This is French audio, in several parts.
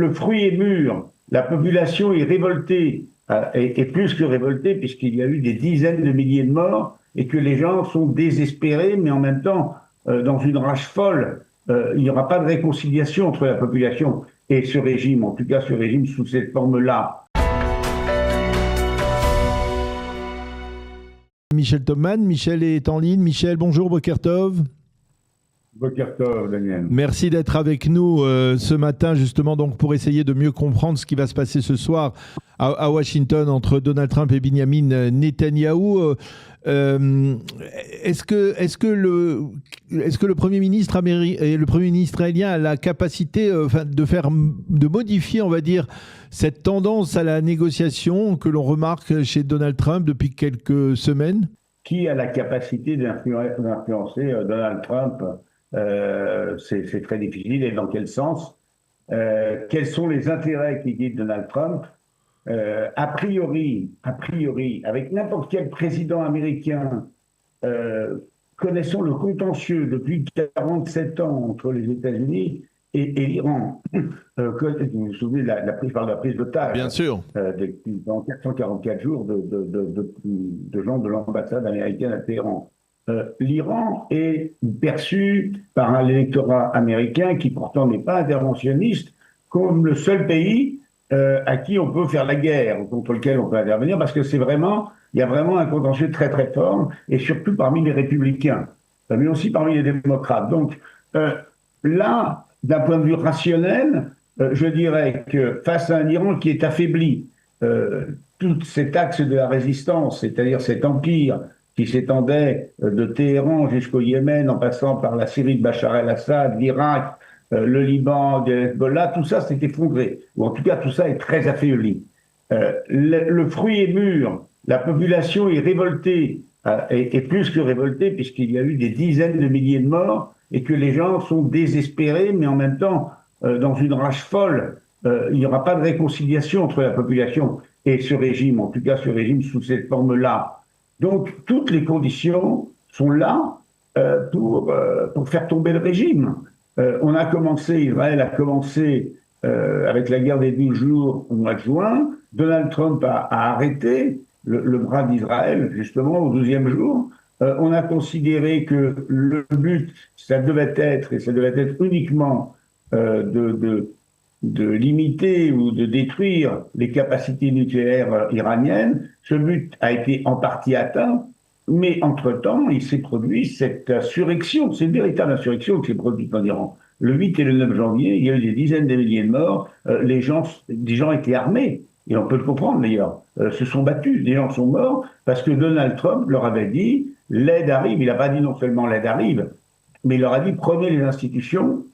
Le fruit est mûr, la population est révoltée, et plus que révoltée, puisqu'il y a eu des dizaines de milliers de morts, et que les gens sont désespérés, mais en même temps, dans une rage folle. Il n'y aura pas de réconciliation entre la population et ce régime, en tout cas ce régime sous cette forme-là. Michel Topman, Michel est en ligne. Michel, bonjour, Boker Tov. Boker Tov, Daniel. Merci d'être avec nous ce matin, justement, donc pour essayer de mieux comprendre ce qui va se passer ce soir à Washington entre Donald Trump et Benyamin Netanyahou. Est-ce que le Premier ministre et le Premier ministre israélien a la capacité de modifier, on va dire, cette tendance à la négociation que l'on remarque chez Donald Trump depuis quelques semaines? Qui a la capacité d'influencer Donald Trump? C'est très difficile. Et dans quel sens? Quels sont les intérêts qui guident Donald Trump? A priori, avec n'importe quel président américain, connaissant le contentieux depuis 47 ans entre les États-Unis et l'Iran, vous vous souvenez de la prise d'otage? Bien sûr. Dans 444 jours de gens de l'ambassade américaine à Téhéran. L'Iran est perçu par l'électorat américain, qui pourtant n'est pas interventionniste, comme le seul pays à qui on peut faire la guerre, contre lequel on peut intervenir, parce que il y a vraiment un contentieux très très fort, et surtout parmi les républicains, mais aussi parmi les démocrates. Donc là, d'un point de vue rationnel, je dirais que face à un Iran qui est affaibli, tout cet axe de la résistance, c'est-à-dire cet empire qui s'étendait de Téhéran jusqu'au Yémen, en passant par la Syrie de Bachar el-Assad, l'Irak, le Liban, le Hezbollah, tout ça s'est effondré. Ou en tout cas, tout ça est très affaibli. Le fruit est mûr, la population est révoltée, et plus que révoltée, puisqu'il y a eu des dizaines de milliers de morts, et que les gens sont désespérés, mais en même temps, dans une rage folle. Il n'y aura pas de réconciliation entre la population et ce régime, en tout cas ce régime sous cette forme-là. Donc, toutes les conditions sont là pour faire tomber le régime. Israël a commencé avec la guerre des 12 jours au mois de juin. Donald Trump a arrêté le bras d'Israël, justement, au 12e jour. On a considéré que le but, ça devait être uniquement de limiter ou de détruire les capacités nucléaires iraniennes. Ce but a été en partie atteint, mais entre-temps, il s'est produit cette insurrection, c'est une véritable insurrection qui s'est produite en Iran. Le 8 et le 9 janvier, il y a eu des dizaines de milliers de morts, des gens étaient armés, et on peut le comprendre d'ailleurs, se sont battus, des gens sont morts, parce que Donald Trump leur avait dit, l'aide arrive, il n'a pas dit non seulement l'aide arrive, mais il leur a dit, prenez les institutions,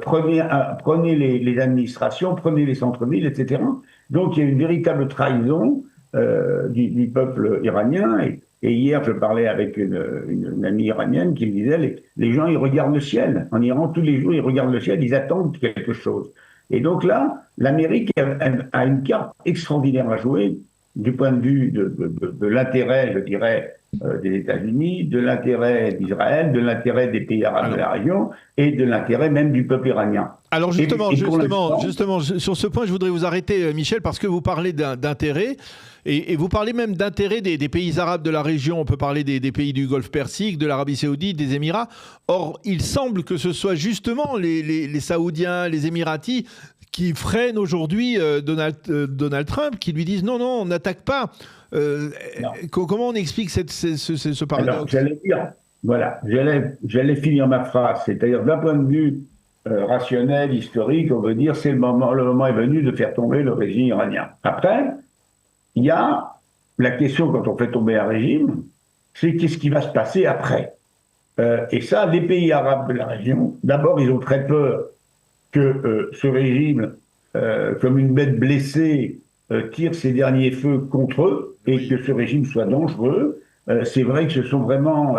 prenez les administrations, prenez les centres-villes, etc. Donc il y a une véritable trahison du peuple iranien. Et hier, je parlais avec une amie iranienne qui me disait, les gens, ils regardent le ciel. En Iran, tous les jours, ils regardent le ciel, ils attendent quelque chose. Et donc là, l'Amérique a une carte extraordinaire à jouer du point de vue de l'intérêt, je dirais, des États-Unis, de l'intérêt d'Israël, de l'intérêt des pays arabes de la région et de l'intérêt même du peuple iranien. Alors justement, sur ce point, je voudrais vous arrêter, Michel, parce que vous parlez d'intérêt, et vous parlez même d'intérêt des pays arabes de la région. On peut parler des pays du Golfe Persique, de l'Arabie Saoudite, des Émirats. Or, il semble que ce soit justement les Saoudiens, les Émiratis, qui freinent aujourd'hui Donald Trump, qui lui disent non, on n'attaque pas. Comment on explique ce paradoxe? Alors, j'allais dire, voilà, j'allais finir ma phrase, c'est-à-dire d'un point de vue rationnel, historique, on veut dire le moment est venu de faire tomber le régime iranien. Après, il y a la question quand on fait tomber un régime, c'est qu'est-ce qui va se passer après? Et ça, les pays arabes de la région, d'abord, ils ont très peur que ce régime, comme une bête blessée, tire ses derniers feux contre eux et que ce régime soit dangereux. C'est vrai que ce sont vraiment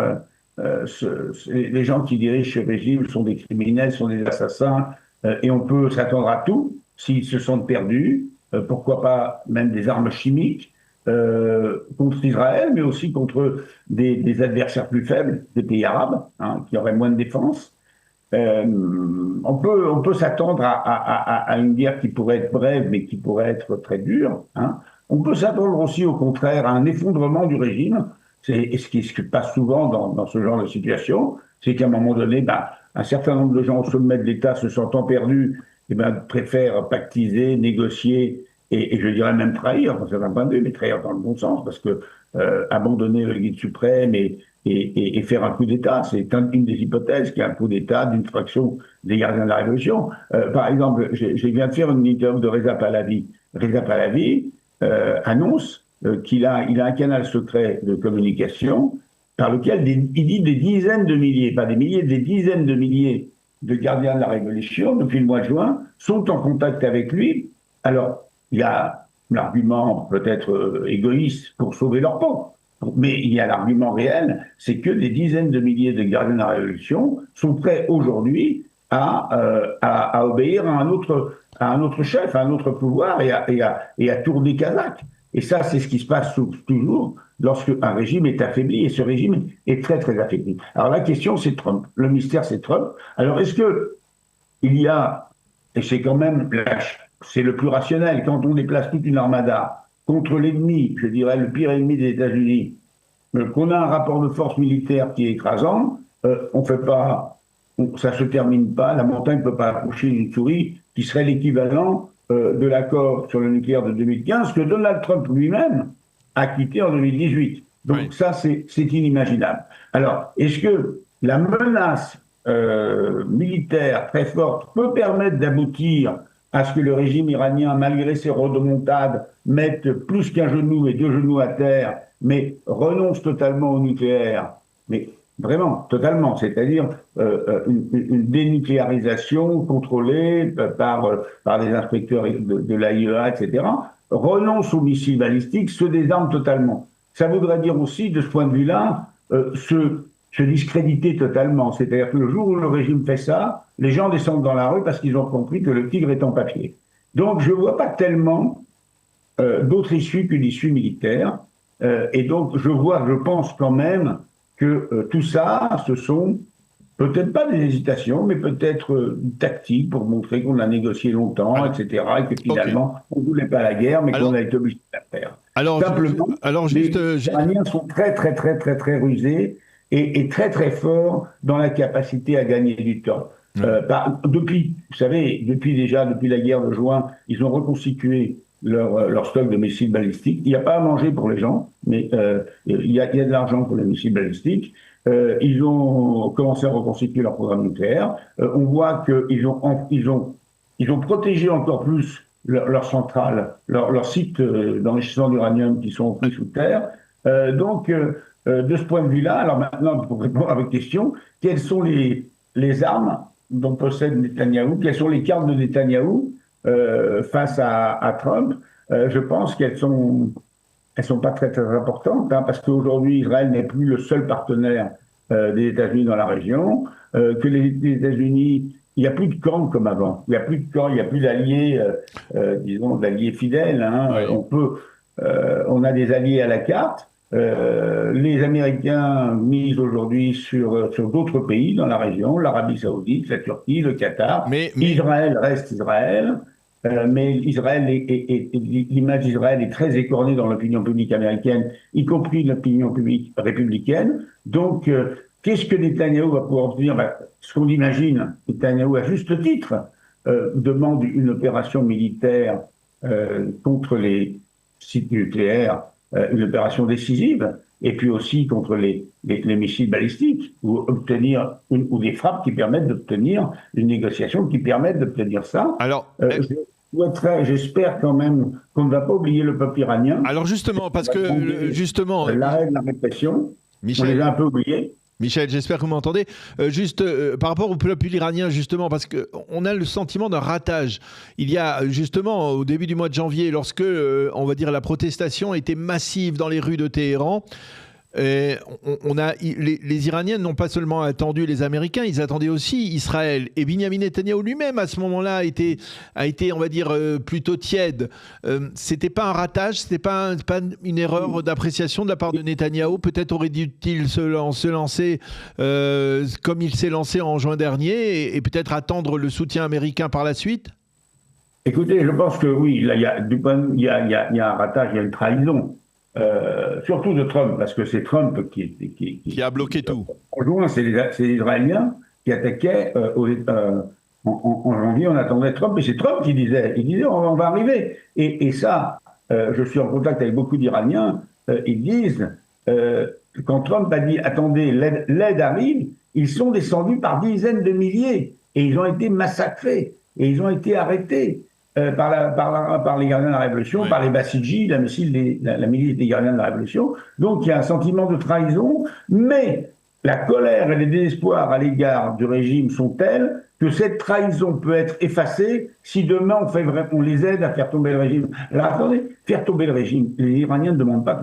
les gens qui dirigent ce régime sont des criminels, sont des assassins, et on peut s'attendre à tout s'ils se sentent perdus. Pourquoi pas même des armes chimiques contre Israël, mais aussi contre des adversaires plus faibles, des pays arabes, qui auraient moins de défense. On peut s'attendre à une guerre qui pourrait être brève, mais qui pourrait être très dure, hein. On peut s'attendre aussi, au contraire, à un effondrement du régime. C'est ce qui se passe souvent dans ce genre de situation, c'est qu'à un moment donné, un certain nombre de gens au sommet de l'État, se sentant perdus, préfèrent pactiser, négocier et je dirais même trahir, dans certains points de vue, mais trahir dans le bon sens, parce que abandonner le guide suprême et faire un coup d'État, c'est une des hypothèses, qu'il y a un coup d'État d'une fraction des gardiens de la Révolution. Par exemple, je viens de faire une interview de Reza Pahlavi. Reza Pahlavi annonce qu'il a un canal secret de communication par lequel il dit des dizaines de milliers, pas des milliers, des dizaines de milliers de gardiens de la Révolution, depuis le mois de juin, sont en contact avec lui. Alors, il y a l'argument peut-être égoïste pour sauver leur peau, mais il y a l'argument réel, c'est que des dizaines de milliers de gardiens de la Révolution sont prêts aujourd'hui à obéir à un autre chef, à un autre pouvoir et à tourner Kazakh. Et ça, c'est ce qui se passe toujours lorsque un régime est affaibli, et ce régime est très, très affaibli. Alors la question, c'est Trump. Le mystère, c'est Trump. Alors est-ce que il y a, et c'est quand même, c'est le plus rationnel, quand on déplace toute une armada contre l'ennemi, je dirais le pire ennemi des États-Unis, qu'on a un rapport de force militaire qui est écrasant, on fait pas, ça se termine pas, la montagne ne peut pas accoucher d'une souris, qui serait l'équivalent de l'accord sur le nucléaire de 2015 que Donald Trump lui-même a quitté en 2018. Donc oui. Ça, c'est inimaginable. Alors, est-ce que la menace militaire très forte peut permettre d'aboutir à ce que le régime iranien, malgré ses rodomontades, mette plus qu'un genou et deux genoux à terre, mais renonce totalement au nucléaire? Mais vraiment, totalement, c'est-à-dire une dénucléarisation contrôlée par les inspecteurs de l'AIEA, etc., renonce aux missiles balistiques, se désarme totalement. Ça voudrait dire aussi, de ce point de vue-là, se discréditer totalement. C'est-à-dire que le jour où le régime fait ça, les gens descendent dans la rue parce qu'ils ont compris que le tigre est en papier. Donc je ne vois pas tellement d'autre issue qu'une issue militaire. Et donc je pense quand même que tout ça, ce sont peut-être pas des hésitations, mais peut-être une tactique pour montrer qu'on a négocié longtemps, etc., et que finalement, on ne voulait pas la guerre, mais qu'on a été obligé de la faire. Simplement, les Iraniens sont très, très, très, très, très rusés et très, très forts dans la capacité à gagner du temps. Depuis, vous savez, depuis la guerre de juin, ils ont reconstitué leur stock de missiles balistiques. Il n'y a pas à manger pour les gens, mais il y a de l'argent pour les missiles balistiques. Ils ont commencé à reconstituer leur programme nucléaire. On voit qu'ils ont protégé encore plus leurs centrales, leurs sites d'enrichissement d'uranium qui sont pris sous terre. Donc, de ce point de vue-là, alors maintenant, pour répondre à votre question, quelles sont les armes dont possède Netanyahou? Quelles sont les cartes de Netanyahou face à Trump? Je pense qu'elles sont pas très, très importantes, hein, parce qu'aujourd'hui, Israël n'est plus le seul partenaire des États-Unis dans la région, que les États-Unis, il n'y a plus de camp comme avant. Il n'y a plus de camp, il n'y a plus d'alliés, disons, d'alliés fidèles. Hein. Oui. On a des alliés à la carte. Les Américains misent aujourd'hui sur d'autres pays dans la région, l'Arabie Saoudite, la Turquie, le Qatar. Mais Israël reste Israël. Mais l'image d'Israël est très écornée dans l'opinion publique américaine, y compris l'opinion publique républicaine. Donc, qu'est-ce que Netanyahou va pouvoir obtenir? Ce qu'on imagine, Netanyahou, à juste titre, demande une opération militaire contre les sites nucléaires, une opération décisive, et puis aussi contre les missiles balistiques, ou des frappes qui permettent d'obtenir une négociation qui permette d'obtenir ça. Alors, j'espère quand même qu'on ne va pas oublier le peuple iranien. Alors justement, parce que justement... L'arrêt de la répression, Michel, on les a un peu oubliés. Michel, j'espère que vous m'entendez. Par rapport au peuple iranien, justement, parce qu'on a le sentiment d'un ratage. Il y a justement, au début du mois de janvier, lorsque, on va dire, la protestation était massive dans les rues de Téhéran, Les Iraniens n'ont pas seulement attendu les Américains, ils attendaient aussi Israël. Et Binyamin Netanyahou lui-même, à ce moment-là, a été, on va dire, plutôt tiède. C'était pas un ratage, c'était pas une erreur d'appréciation de la part de Netanyahou. Peut-être aurait-il se lancer comme il s'est lancé en juin dernier et peut-être attendre le soutien américain par la suite. Écoutez, je pense que oui, là, il y a un ratage, il y a une trahison. Surtout de Trump, parce que c'est Trump qui a bloqué tout. En juin, c'est les Israéliens qui attaquaient en janvier, on attendait Trump, et c'est Trump qui disait on va arriver. Et ça, je suis en contact avec beaucoup d'Iraniens, ils disent, quand Trump a dit attendez, l'aide arrive, ils sont descendus par dizaines de milliers, et ils ont été massacrés, et ils ont été arrêtés. Par les gardiens de la Révolution, oui. Par les Bassidji, la milice des gardiens de la Révolution. Donc il y a un sentiment de trahison, mais la colère et le désespoir à l'égard du régime sont tels que cette trahison peut être effacée si demain on les aide à faire tomber le régime. Alors attendez, faire tomber le régime, les Iraniens ne demandent pas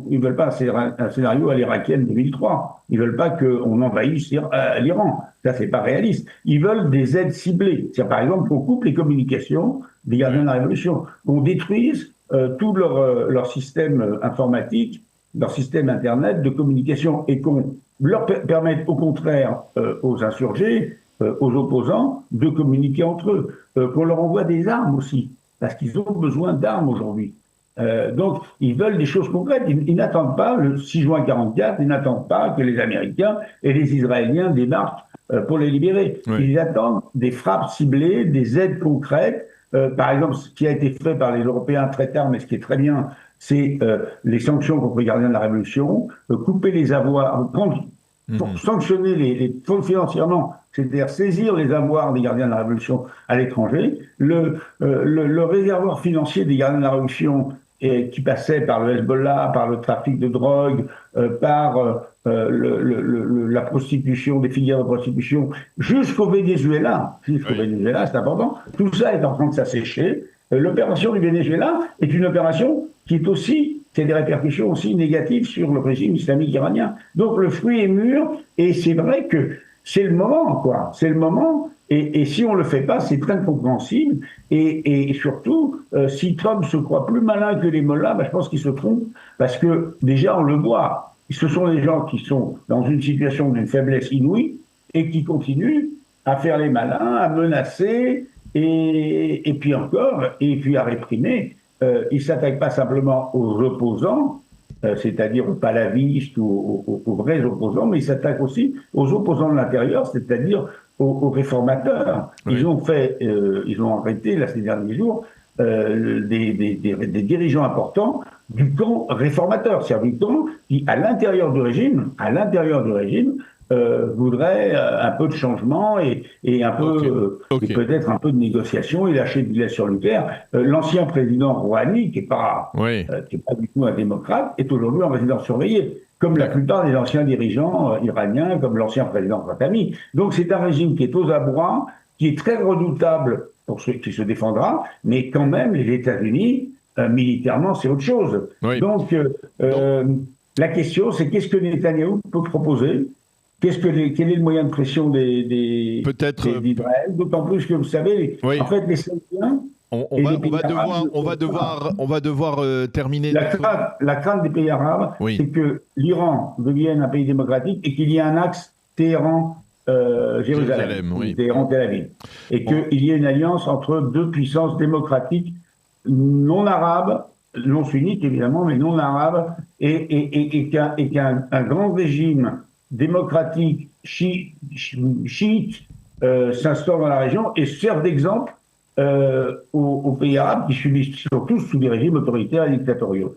ils veulent pas un scénario à l'irakienne 2003. Ils veulent pas qu'on envahisse l'Iran. Ça, c'est pas réaliste. Ils veulent des aides ciblées. C'est-à-dire, par exemple, qu'on coupe les communications des gardiens de la Révolution, qu'on détruise tout leur système informatique, leur système Internet de communication, et qu'on leur permette au contraire aux insurgés, aux opposants, de communiquer entre eux, qu'on leur envoie des armes aussi, parce qu'ils ont besoin d'armes aujourd'hui. Donc, ils veulent des choses concrètes. Ils n'attendent pas, le 6 juin 1944, ils n'attendent pas que les Américains et les Israéliens débarquent pour les libérer. Oui. Ils attendent des frappes ciblées, des aides concrètes. Par exemple, ce qui a été fait par les Européens très tard, mais ce qui est très bien, c'est les sanctions contre les gardiens de la Révolution, couper les avoirs, pour sanctionner financièrement, c'est-à-dire saisir les avoirs des gardiens de la Révolution à l'étranger, le réservoir financier des gardiens de la Révolution qui passait par le Hezbollah, par le trafic de drogue, par la prostitution, des filières de prostitution, jusqu'au Venezuela. Jusqu'au Venezuela, c'est important. Tout ça est en train de s'assécher. L'opération du Venezuela est une opération qui est aussi, qui a des répercussions aussi négatives sur le régime islamique iranien. Donc le fruit est mûr, et c'est vrai que c'est le moment, quoi. C'est le moment. Et si on ne le fait pas, c'est très incompréhensible. Et surtout, si Trump se croit plus malin que les mollahs, je pense qu'il se trompe, parce que déjà, on le voit. Ce sont des gens qui sont dans une situation d'une faiblesse inouïe et qui continuent à faire les malins, à menacer, et puis à réprimer. Ils ne s'attaquent pas simplement aux opposants, c'est-à-dire aux palavistes ou aux vrais opposants, mais ils s'attaquent aussi aux opposants de l'intérieur, c'est-à-dire aux réformateurs. Oui. Ils ont arrêté, là, ces derniers jours, des dirigeants importants du camp réformateur, c'est-à-dire du camp qui, à l'intérieur du régime, voudrait un peu de changement et un peu, peut-être un peu de négociation et lâcher du lait sur le père. L'ancien président Rouhani, qui est pas du tout un démocrate, est aujourd'hui en résidence surveillée, comme la plupart des anciens dirigeants iraniens, comme l'ancien président Khatami. Donc c'est un régime qui est aux abois, qui est très redoutable pour ceux qui se défendra, mais quand même, les États-Unis, militairement, c'est autre chose. Oui. Donc, la question, c'est qu'est-ce que Netanyahou peut proposer ? Quel est le moyen de pression d'Israël ? D'autant plus que, vous savez, en fait, les Saoudiens... On va devoir terminer. La crainte des pays arabes, c'est que l'Iran devienne un pays démocratique et qu'il y ait un axe Téhéran-Jérusalem, Téhéran-Tel Aviv. Et qu'il y ait une alliance entre deux puissances démocratiques non arabes, non sunnites évidemment, mais non arabes, et qu'un grand régime démocratique chiite s'instaure dans la région et serve d'exemple aux pays arabes qui subissent surtout sous des régimes autoritaires et dictatoriaux.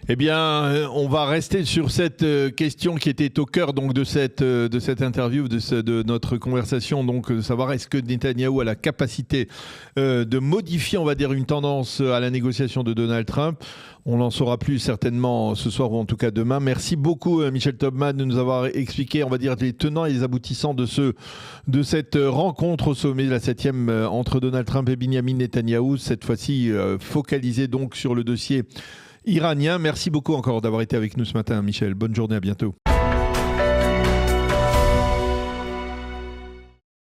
Eh bien, on va rester sur cette question qui était au cœur donc de cette interview, de notre conversation, donc de savoir est-ce que Netanyahou a la capacité de modifier, on va dire, une tendance à la négociation de Donald Trump. On n'en saura plus certainement ce soir ou en tout cas demain. Merci beaucoup Michel Taubman de nous avoir expliqué, on va dire, les tenants et les aboutissants de cette rencontre au sommet de la 7e entre Donald Trump et Binyamin Netanyahou, cette fois-ci focalisée donc sur le dossier iranien. Merci beaucoup encore d'avoir été avec nous ce matin, Michel. Bonne journée, à bientôt.